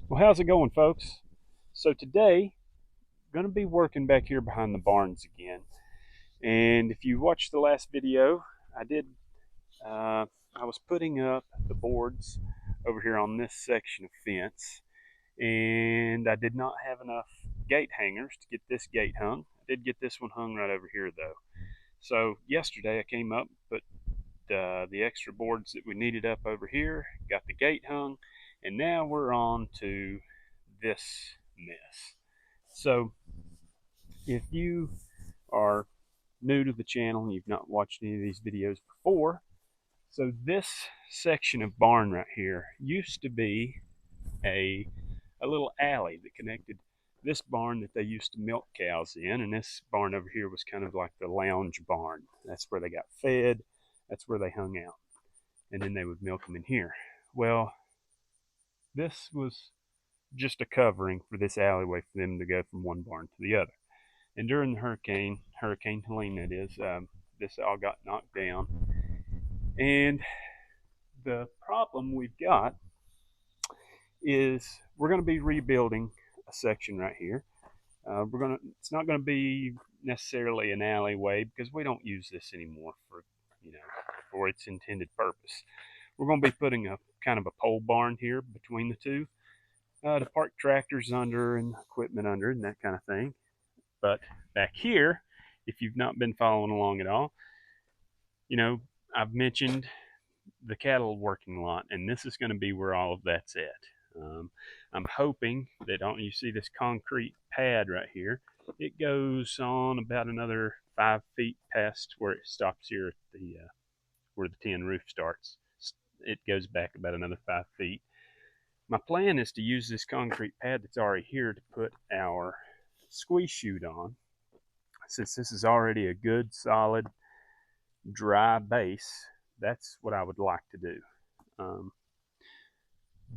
Well, how's it going, folks? So today, going to be working back here behind the barns again. And if you watched the last video, I did. Uh, I was putting up the boards over here on this section of fence, and I did not have enough gate hangers to get this gate hung. I did get this one hung right over here, though. So yesterday, I came up, put the extra boards that we needed up over here, got the gate hung, and now we're on to this mess. So if you are new to the channel and you've not watched any of these videos before, so this section of barn right here used to be a little alley that connected this barn that they used to milk cows in, and this barn over here was kind of like the lounge barn. That's where they got fed, that's where they hung out, and then they would milk them in here. Well, this was just a covering for this alleyway for them to go from one barn to the other. And during the Hurricane Helene, that is, this all got knocked down. And the problem we've got is we're going to be rebuilding a section right here. It's not going to be necessarily an alleyway because we don't use this anymore for its intended purpose. We're going to be putting a kind of a pole barn here between the two to park tractors under and equipment under and that kind of thing. But back here, if you've not been following along at all, I've mentioned the cattle working lot, and this is going to be where all of that's at. I'm hoping that you see this concrete pad right here. It goes on about another 5 feet past where it stops here at the where the tin roof starts. It goes back about another 5 feet. My plan is to use this concrete pad that's already here to put our squeeze chute on. Since this is already a good, solid, dry base, that's what I would like to do.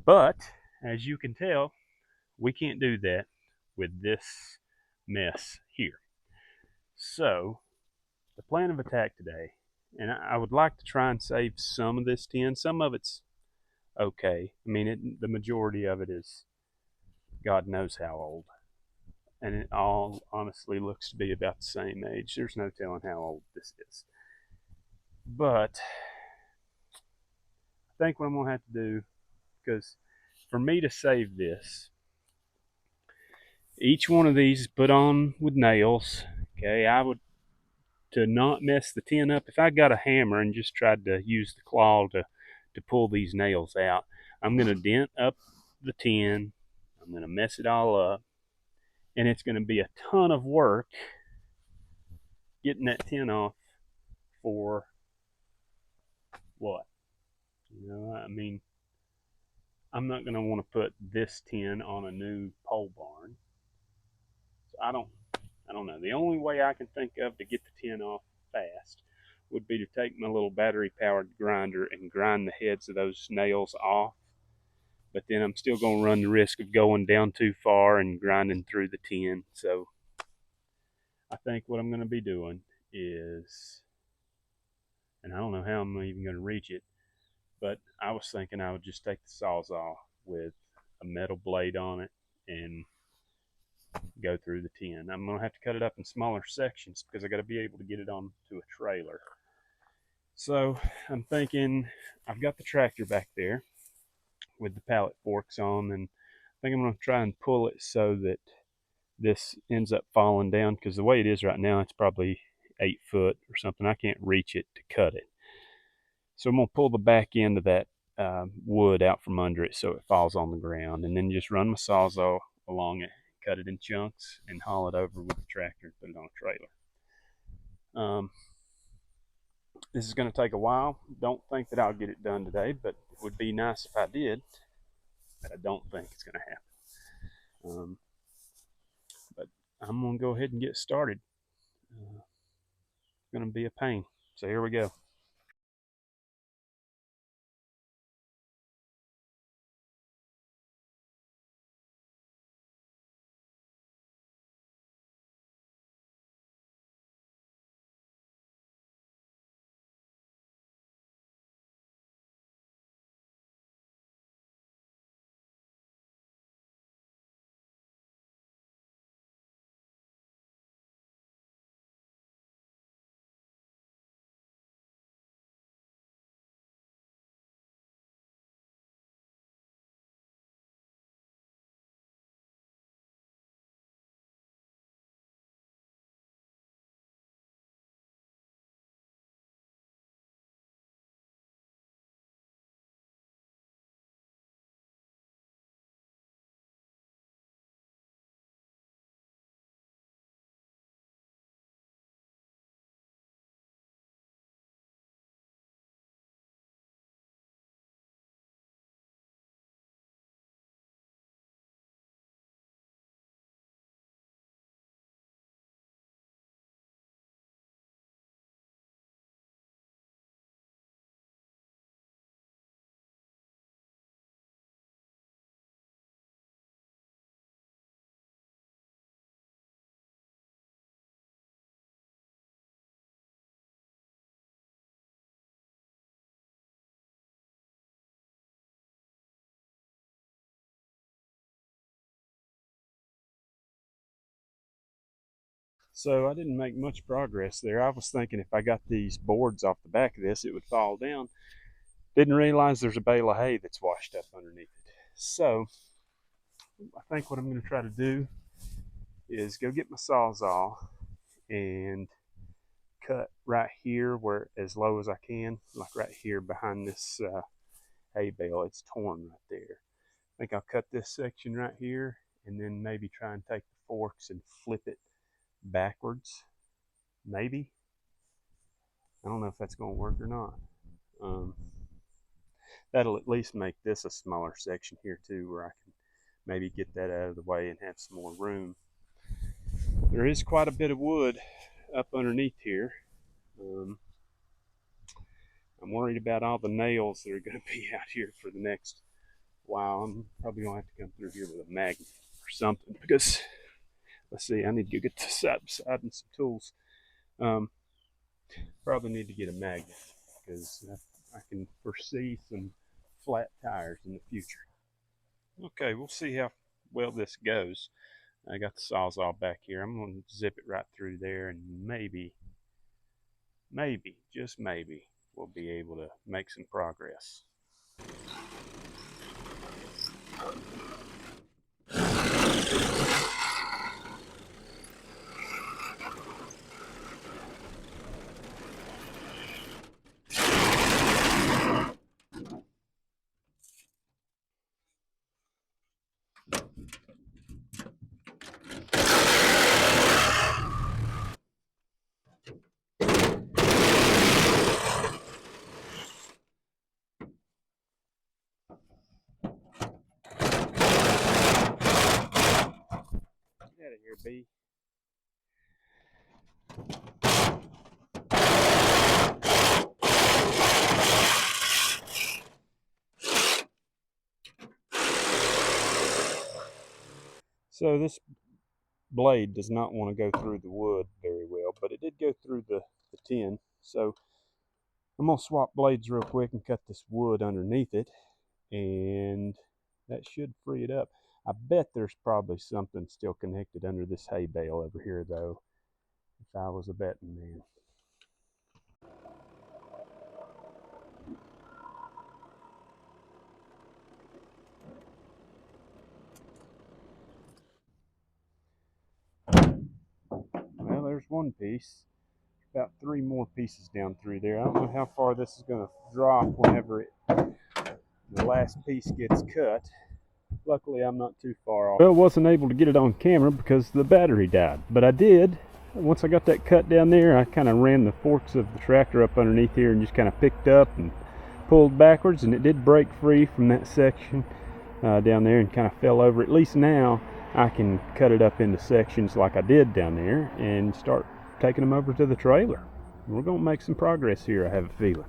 But as you can tell, we can't do that with this mess here. So the plan of attack today, and I would like to try and save some of this tin. Some of it's okay. I mean, the majority of it is God knows how old. And it all honestly looks to be about the same age. There's no telling how old this is. But I think what I'm going to have to do, because for me to save this, each one of these is put on with nails. Okay, I would, to not mess the tin up, if I got a hammer and just tried to use the claw to pull these nails out, I'm going to dent up the tin. I'm going to mess it all up. And it's going to be a ton of work getting that tin off for what? I mean, I'm not going to want to put this tin on a new pole barn. So I don't know. The only way I can think of to get the tin off fast would be to take my little battery powered grinder and grind the heads of those nails off. But then I'm still going to run the risk of going down too far and grinding through the tin. So I think what I'm going to be doing is, and I don't know how I'm even going to reach it, but I was thinking I would just take the Sawzall with a metal blade on it and go through the tin. I'm going to have to cut it up in smaller sections because I got to be able to get it onto a trailer. So I'm thinking I've got the tractor back there with the pallet forks on, and I think I'm going to try and pull it so that this ends up falling down, because the way it is right now, it's probably 8 foot or something. I can't reach it to cut it. So I'm going to pull the back end of that wood out from under it so it falls on the ground, and then just run my Sawzall along it, cut it in chunks, and haul it over with the tractor and put it on a trailer. This is going to take a while. Don't think that I'll get it done today, but it would be nice if I did. But I don't think it's going to happen. But I'm going to go ahead and get started. It's going to be a pain. So here we go. So I didn't make much progress there. I was thinking if I got these boards off the back of this, it would fall down. Didn't realize there's a bale of hay that's washed up underneath it. So I think what I'm going to try to do is go get my Sawzall and cut right here where as low as I can, like right here behind this hay bale. It's torn right there. I think I'll cut this section right here and then maybe try and take the forks and flip it backwards. Maybe. I don't know if that's going to work or not. That'll at least make this a smaller section here too, where I can maybe get that out of the way and have some more room. There is quite a bit of wood up underneath here. I'm worried about all the nails that are going to be out here for the next while. I'm probably going to have to come through here with a magnet or something because, let's see, I need to go get the side by side and some tools. Probably need to get a magnet because I can foresee some flat tires in the future. Okay, we'll see how well this goes. I got the Sawzall back here. I'm going to zip it right through there and maybe, just maybe, we'll be able to make some progress. Get out of here, B. So this blade does not want to go through the wood very well, but it did go through the tin. So I'm going to swap blades real quick and cut this wood underneath it, and that should free it up. I bet there's probably something still connected under this hay bale over here, though, if I was a betting man. Well, there's one piece. About 3 more pieces down through there. I don't know how far this is going to drop whenever the last piece gets cut. Luckily, I'm not too far off. Well, wasn't able to get it on camera because the battery died, but I did. Once I got that cut down there, I kind of ran the forks of the tractor up underneath here and just kind of picked up and pulled backwards, and it did break free from that section down there and kind of fell over. At least now I can cut it up into sections like I did down there and start taking them over to the trailer. We're going to make some progress here, I have a feeling.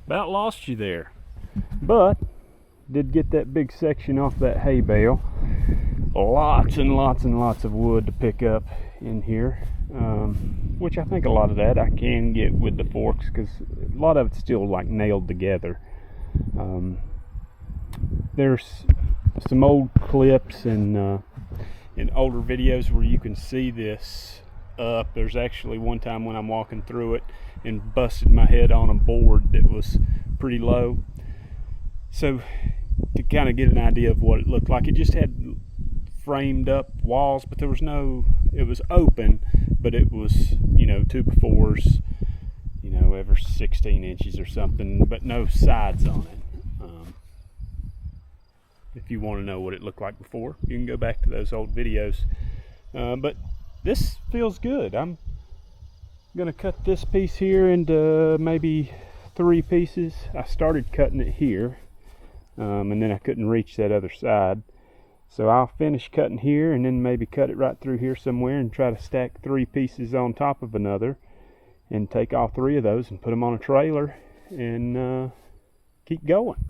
About lost you there, but did get that big section off that hay bale. Lots and lots and lots of wood to pick up in here, which I think a lot of that I can get with the forks because a lot of it's still like nailed together. There's some old clips and in older videos where you can see this up. There's actually one time when I'm walking through it and busted my head on a board that was pretty low. So to kind of get an idea of what it looked like, it just had framed up walls, but there was no, it was open, but it was, you know, 2x4s, you know, every 16 inches or something, but no sides on it. if you want to know what it looked like before, you can go back to those old videos. But this feels good. I'm gonna cut this piece here into maybe 3 pieces. I started cutting it here, and then I couldn't reach that other side. So I'll finish cutting here and then maybe cut it right through here somewhere and try to stack 3 pieces on top of another and take all 3 of those and put them on a trailer and keep going.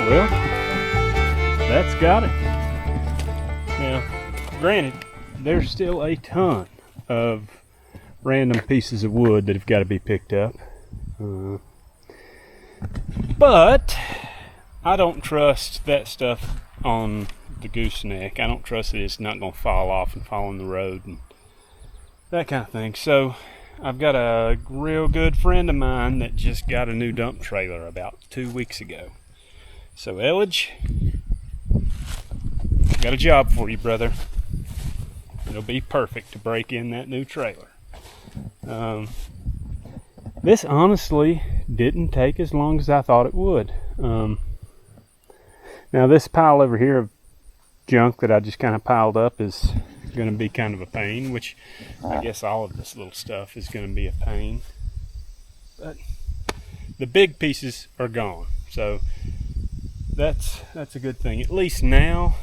Well, that's got it. Now, granted, there's still a ton of random pieces of wood that have got to be picked up. But I don't trust that stuff on the gooseneck. I don't trust that it's not going to fall off and fall in the road and that kind of thing. So I've got a real good friend of mine that just got a new dump trailer about 2 weeks ago. So Elledge, got a job for you, brother. It'll be perfect to break in that new trailer. This honestly didn't take as long as I thought it would. Now this pile over here of junk that I just kind of piled up is going to be kind of a pain, which I guess all of this little stuff is going to be a pain. But the big pieces are gone, so that's a good thing. At least now,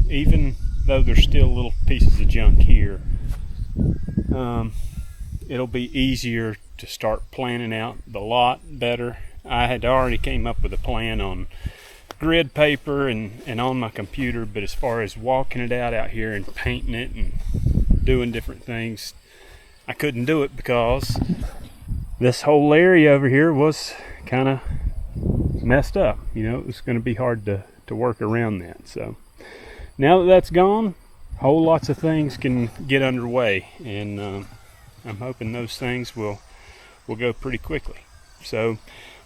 even though there's still little pieces of junk here, it'll be easier to start planning out the lot better. I had already came up with a plan on grid paper and on my computer, but as far as walking it out here and painting it and doing different things, I couldn't do it because this whole area over here was kind of messed up. You know, it was going to be hard to work around that. So now that that's gone, whole lots of things can get underway, and I'm hoping those things will go pretty quickly. So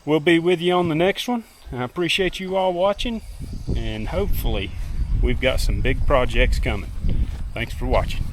we'll be with you on the next one. I appreciate you all watching, and hopefully we've got some big projects coming. Thanks for watching.